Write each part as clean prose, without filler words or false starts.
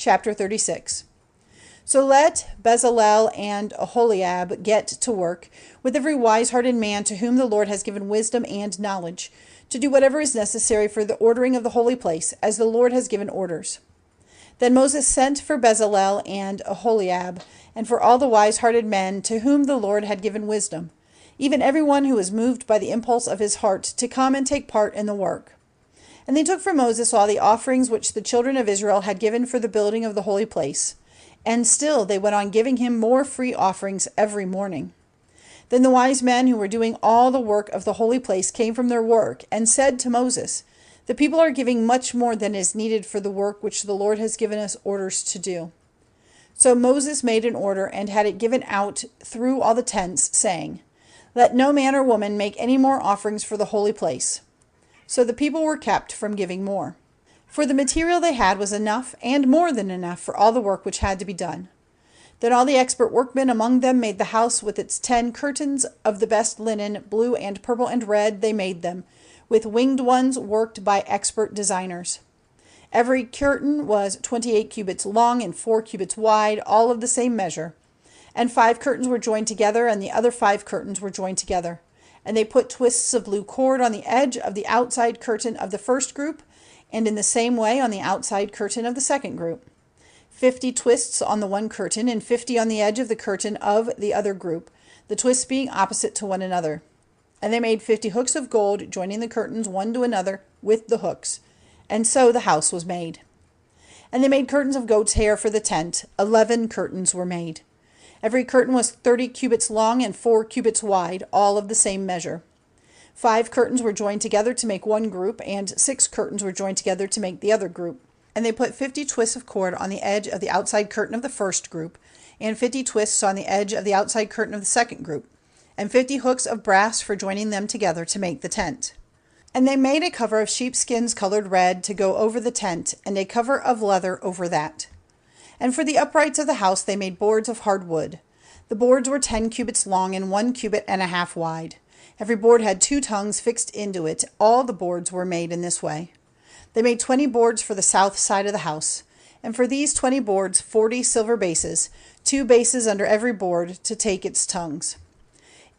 Chapter 36. So let Bezalel and Oholiab get to work, with every wise-hearted man to whom the Lord has given wisdom and knowledge, to do whatever is necessary for the ordering of the holy place, as the Lord has given orders. Then Moses sent for Bezalel and Oholiab, and for all the wise-hearted men to whom the Lord had given wisdom, even everyone who was moved by the impulse of his heart, to come and take part in the work. And they took from Moses all the offerings which the children of Israel had given for the building of the holy place. And still they went on giving him more free offerings every morning. Then the wise men who were doing all the work of the holy place came from their work, and said to Moses, "The people are giving much more than is needed for the work which the Lord has given us orders to do." So Moses made an order, and had it given out through all the tents, saying, "Let no man or woman make any more offerings for the holy place." So the people were kept from giving more. For the material they had was enough, and more than enough, for all the work which had to be done. Then all the expert workmen among them made the house with its 10 curtains of the best linen, blue and purple and red they made them, with winged ones worked by expert designers. Every curtain was 28 cubits long and 4 cubits wide, all of the same measure. And 5 curtains were joined together, and the other 5 curtains were joined together. And they put twists of blue cord on the edge of the outside curtain of the first group, and in the same way on the outside curtain of the second group. 50 twists on the one curtain, and 50 on the edge of the curtain of the other group, the twists being opposite to one another. And they made 50 hooks of gold, joining the curtains one to another with the hooks. And so the house was made. And they made curtains of goat's hair for the tent. 11 curtains were made. Every curtain was 30 cubits long and 4 cubits wide, all of the same measure. 5 curtains were joined together to make one group, and 6 curtains were joined together to make the other group. And they put 50 twists of cord on the edge of the outside curtain of the first group, and 50 twists on the edge of the outside curtain of the second group, and 50 hooks of brass for joining them together to make the tent. And they made a cover of sheepskins colored red to go over the tent, and a cover of leather over that. And for the uprights of the house they made boards of hard wood. The boards were 10 cubits long and 1 cubit and a half wide. Every board had 2 tongues fixed into it. All the boards were made in this way. They made 20 boards for the south side of the house, and for these 20 boards 40 silver bases, 2 bases under every board to take its tongues.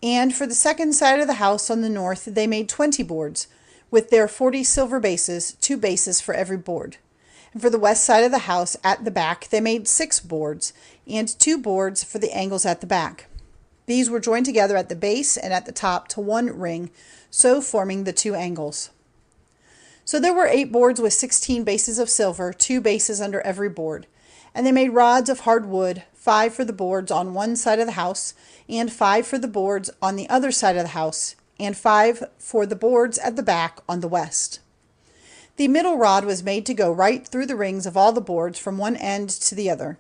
And for the second side of the house on the north they made 20 boards, with their 40 silver bases, 2 bases for every board. And for the west side of the house at the back they made 6 boards, and 2 boards for the angles at the back. These were joined together at the base and at the top to one ring, so forming the 2 angles. So there were 8 boards with 16 bases of silver, 2 bases under every board. And they made rods of hard wood, 5 for the boards on one side of the house, and 5 for the boards on the other side of the house, and 5 for the boards at the back on the west. The middle rod was made to go right through the rings of all the boards from one end to the other.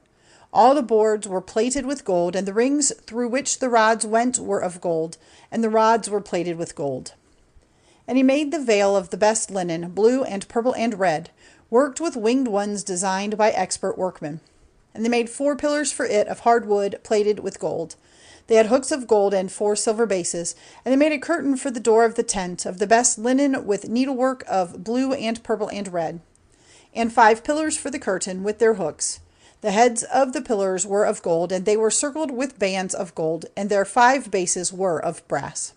All the boards were plated with gold, and the rings through which the rods went were of gold, and the rods were plated with gold. And he made the veil of the best linen, blue and purple and red, worked with winged ones designed by expert workmen. And they made 4 pillars for it of hard wood, plated with gold. They had hooks of gold and 4 silver bases, and they made a curtain for the door of the tent of the best linen with needlework of blue and purple and red, and 5 pillars for the curtain with their hooks. The heads of the pillars were of gold, and they were circled with bands of gold, and their 5 bases were of brass.